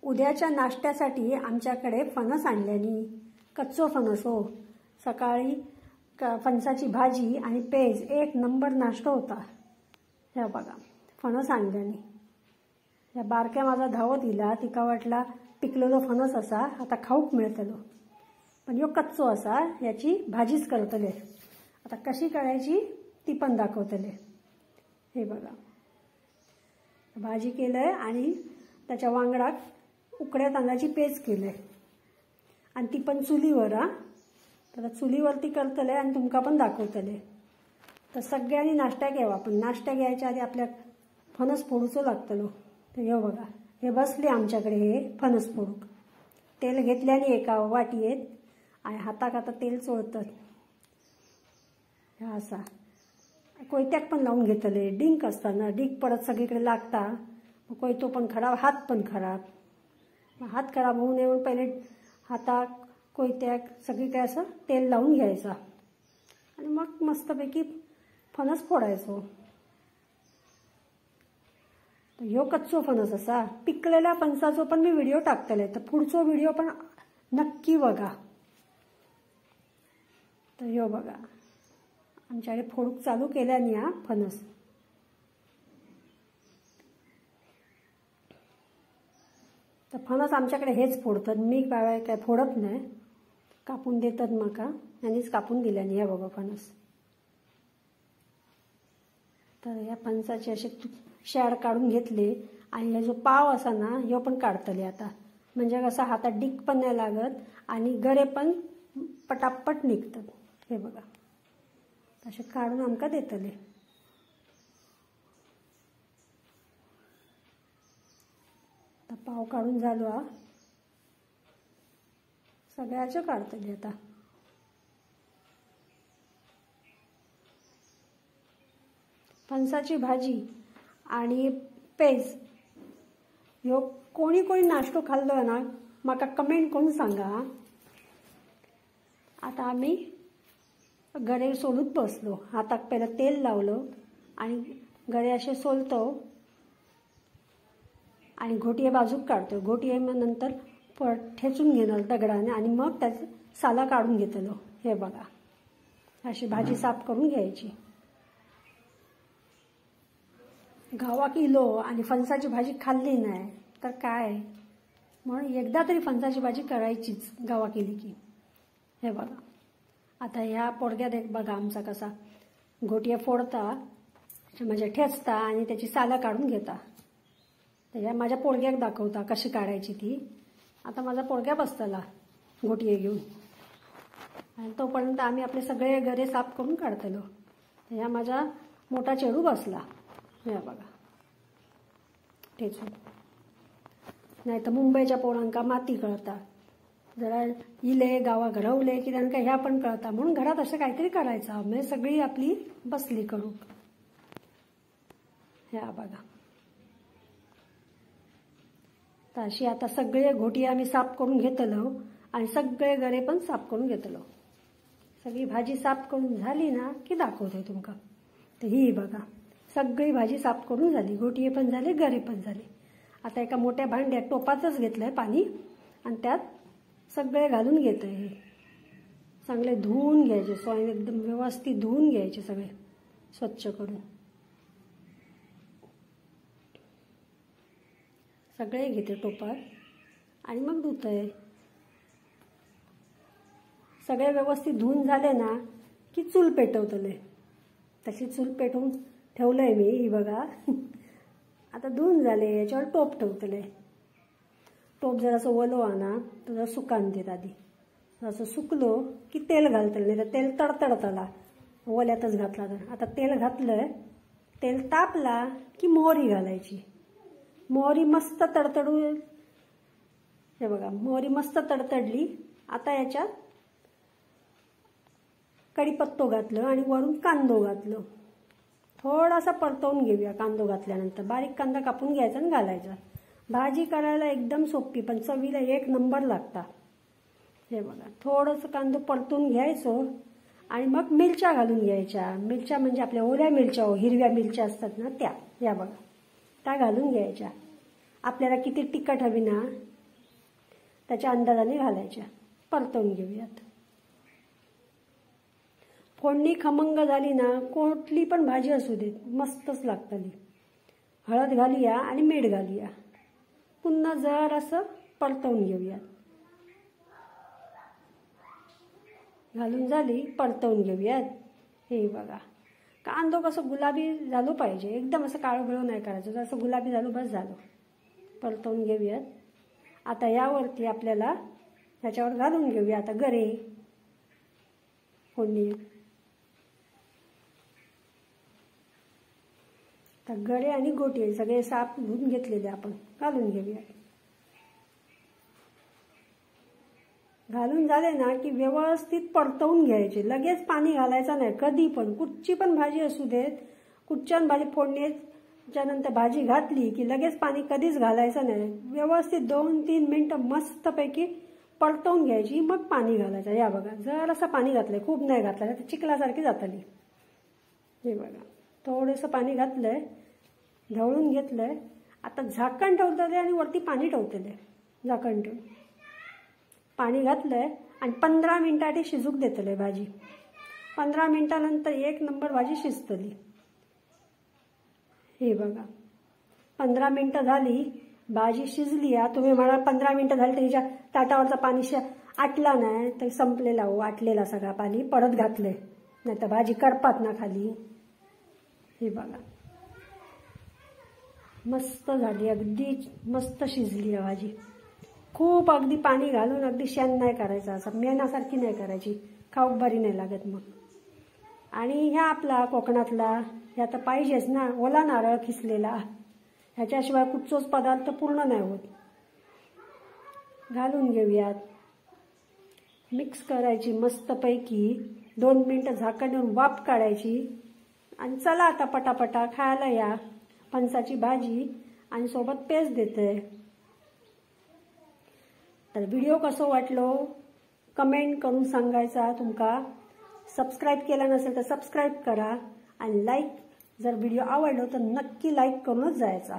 उद्याच्या नाश्त्यासाठी आमच्याकडे फणस आणल्यानी कच्चो फणस हो. सकाळी फणसाची भाजी आणि पेज एक नंबर नाश्ता होता. ह्या बघा फणस आणल्यानी. ह्या बारक्या माझा धावत दिला तिका वाटला पिकलेलो फणस असा आता खाऊक मिळतलो, पण ह्यो कच्चो असा याची भाजीच करतले. आता कशी करायची ती पण दाखवतले. हे बघा भाजी केलंय आणि त्याच्या वांगडात उकड्या तांदळाची पेज केलंय आणि ती पण चुलीवर. तर चुलीवरती करतले आणि तुमका पण दाखवतले. तर सगळ्यांनी नाश्ता घ्यावा, पण नाश्ता घ्यायच्या आधी आपल्या फणस फोडूचो लागतलो. तर हे बघा हे बसले आमच्याकडे हे फणस फोडूक. तेल घेतल्याने एका वाटीयेत आणि हाताक आता तेल चोळतात. हा असा कोयत्याक पण लावून घेतले. डिंक असताना डिंक परत सगळीकडे लागता, कोयतो पण खराब हात पण खराब. हात खराब होऊ नये म्हणून पहिले हाताक कोयत्याक सगळीकडे असं तेल लावून घ्यायचं आणि मग मस्तपैकी फणस फोडायचो. तर ह्यो कच्चो फणस असा. पिकलेल्या फणसाचो पण मी व्हिडिओ टाकतले, तर पुढचो व्हिडिओ पण नक्की बघा. तर ह्यो बघा आमच्याकडे फोडूक चालू केल्याने हा फणस. तर फणस आमच्याकडे हेच फोडतात, मी काय फोडत नाही. कापून देतात मका, यांनीच कापून दिल्याने. हे बघा फणस. तर या फणसाचे असे शॅड काढून घेतले आणि हा जो पाव असा ना ह्यो पण काढतले आता. म्हणजे कसं हातात डिक पण नाही लागत आणि गरे पण पटापट निघतात. हे बघा असे काढून आमका देतले. आता पाव काढून झालो हा. सगळ्याचं काढतले आता. फणसाची भाजी आणि पेज ह्यो कोणी कोणी नाश्तो खाल्लो ना माका कमेंट करून सांगा. आता आम्ही गरे सोलूत बसलो. हाताक पहिलं तेल लावलं आणि गरे असे सोलतो आणि घोटिये बाजूक काढतो. घोटिये मग नंतर ठेचून घेणार दगडाने आणि मग त्याचे साला काढून घेतलो. हे बघा अशी भाजी साफ करून घ्यायची. गावाक इलो आणि फणसाची भाजी खाल्ली नाही तर काय, म्हणून एकदा तरी फणसाची भाजी करायचीच गावाक इली की. हे बघा आता ह्या पोडग्यात एक बघा आमचा कसा घोटिया फोडता म्हणजे ठेचता आणि त्याची साला काढून घेता. तर ह्या माझ्या पोडग्याक दाखवता कशी काढायची ती. आता माझा पोडग्या बसतला घोटिये घेऊन आणि तोपर्यंत आम्ही आपले सगळे गरे साफ करून काढतलो. ह्या माझा मोठा चेडू बसला. हे बघा ठेचून. नाही तर मुंबईच्या पोरांका माती कळता, जरा इले गावा घडवले की त्यांना ह्या पण कळता, म्हणून घरात असं काहीतरी करायचं. म्हणजे सगळी आपली बसली करू. ह्या बघा तर अशी आता सगळे घोटी आम्ही साफ करून घेतलो आणि सगळे गरे पण साफ करून घेतलो. सगळी भाजी साफ करून झाली ना की दाखवतोय तुमका. तर ही बघा सगळी भाजी साफ करून झाली. घोटिये पण झाले, गरे पण झाले. आता एका मोठ्या भांड्यात टोपाचंच घेतलंय पाणी आणि त्यात सगळे घालून घेतोय. हे चांगले धुवून घ्यायचे, सोय एकदम व्यवस्थित धुवून घ्यायचे सगळे स्वच्छ करून. सगळे घेते टोपात आणि मग धुतोय. सगळे व्यवस्थित धुवून झाले ना की चूल पेटवतले. तशी चूल पेटवून ठेवलंय मी. ही बघा आता धुवून झाले. याच्यावर टोप ठेवतले. टोप जरासं ओलो आणा तर जरा सुकान देत आधी. जसं सुकलो की तेल घालतले, नाही तर तेल तडतडत आला ओल्यातच घातला तर. आता तेल घातलंय, तेल तापला की मोहरी घालायची. मोहरी मस्त तडतडू. हे बघा मोहरी मस्त तडतडली. आता याच्यात कढीपत्तो घातलं आणि वरून कांदो घातलं. थोडासा परतवून घेऊया. कांदो घातल्यानंतर बारीक कांदा कापून घ्यायचा आणि घालायचा. भाजी करायला एकदम सोपी पण चवीला एक नंबर लागता. हे बघा थोडंसं कांदो परतून घ्यायचो आणि मग मिरच्या घालून घ्यायच्या. मिरच्या म्हणजे आपल्या ओल्या मिरच्या हिरव्या मिरच्या असतात ना त्या. या बघा त्या घालून घ्यायच्या. आपल्याला किती तिखट हवी ना त्याच्या अंदाजाने घालायच्या. परतवून घेऊयात. फोडणी खमंग झाली ना, कुठली पण भाजी असू देत मस्तच लागतली. हळद घालूया आणि मीठ घालूया. पुन्हा जर असं परतवून घेऊयात. घालून झाली परतवून घेऊयात. हे बघा, कांदो कसं गुलाबी झालो पाहिजे, एकदम असं काळं नाही करायचं. जसं गुलाबी झालो बस झालं. परतवून घेऊयात. आता यावरती आपल्याला ह्याच्यावर घालून घेऊया आता गरे फोडणी. तर गरे आणि गोटे सगळे साफ धुवून घेतलेले आपण घालून घेऊया. घालून झाले ना की व्यवस्थित परतवून घ्यायचे. लगेच पाणी घालायचं नाही कधी पण. कुठची पण भाजी असू देत, कुठच्या भाजी फोडणीच्या नंतर भाजी घातली की लगेच पाणी कधीच घालायचं नाही. व्यवस्थित 2-3 मिनिटं मस्तपैकी परतवून घ्यायची, मग पाणी घालायचं. या बघा, जर असं पाणी घातलंय, खूप नाही घातलं तर चिखलासारखी जातली. हे बघा, थोडंसं पाणी घातलंय, ढवळून घेतलंय. आता झाकण ठेवतले आणि वरती पाणी ठेवतले. झाकण ठेवून पाणी घातलंय आणि 15 मिनिटांसाठी शिजूक देतले भाजी. 15 मिनिटानंतर एक नंबर भाजी शिजतली. हे बघा, 15 मिनिटं झाली, भाजी शिजली. तुम्ही म्हणा 15 मिनिटं झाली तर हिच्या ताटावरचं पाणी आटला नाही तर संपलेला हो, आटलेला सगळा पाणी परत घातलंय, नाही तर भाजी करपात ना खाली. हे बघा, मस्त झाली, अगदी मस्त शिजली आहे भाजी. खूप अगदी पाणी घालून अगदी शेण नाही करायचं, असं मेणासारखी नाही करायची, खाऊक बरी नाही लागत मग. आणि ह्या आपला कोकणातला ह्या तर पाहिजेच ना, ओला नारळ खिसलेला, ह्याच्याशिवाय कुठचोच पदार्थ पूर्ण नाही होत. घालून घेऊयात, मिक्स करायची मस्तपैकी. 2 मिनिटं झाकण देऊन वाफ काढायची आणि चला आता पटापटा खायला या. फणसाची भाजी आणि सोबत पेज देते. तर व्हिडिओ कसो वाटलो कमेंट करून सांगायचा तुमका. सबस्क्राईब केला नसेल तर सबस्क्राईब करा आणि लाईक, जर व्हिडिओ आवडलो तर नक्की लाईक करूनच जायचा.